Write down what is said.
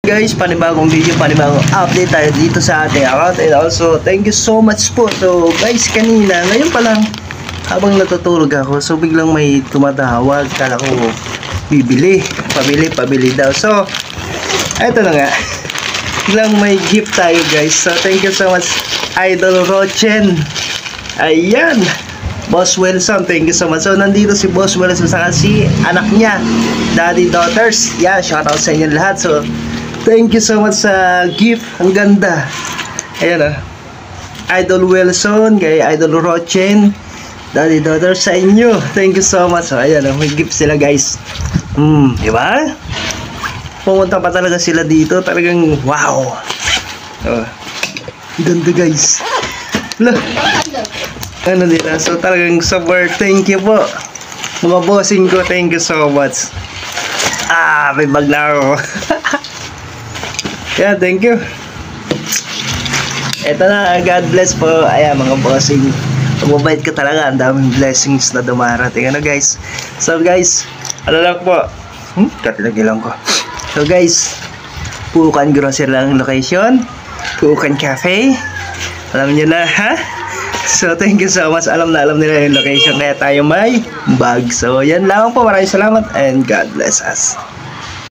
Guys, panibagong video, panibagong update tayo dito sa ating account. And also, thank you so much po. So guys, kanina, ngayon pa lang, habang natutulog ako, so biglang may tumatawag. Kala ko, pabili daw. So, eto na nga, biglang may gift tayo guys. So thank you so much, Idol Rochen. Ayan, Boss Wilson, thank you so much. So nandito si Boss Wilson saka si anak niya, Daddy Daughters. Yeah, shoutout sa inyo lahat. So thank you so much sa gift. Ang ganda. Ayan Idol Wilson, kay Idol Rochen, Daddy Daughters sa inyo. Thank you so much. So ayan may gift sila guys. Diba? Pumunta pa talaga sila dito. Talagang wow. Ganda guys. Look. Ano nila? So talagang super thank you po. Mga bossing ko, thank you so much. May bag na ako. Yeah, thank you. Eto na, God bless po. Ayan mga bossing, mabait ka talaga. Ang daming blessings na dumarating. Ano guys? So guys, ano lang po, katilagilan ko. So guys, Puukan Grocery lang location, Puukan Cafe. Alam nyo na ha. So thank you so much. Alam na alam nila yung location, kaya tayo may bag. So yan lang po. Maraming salamat and God bless us.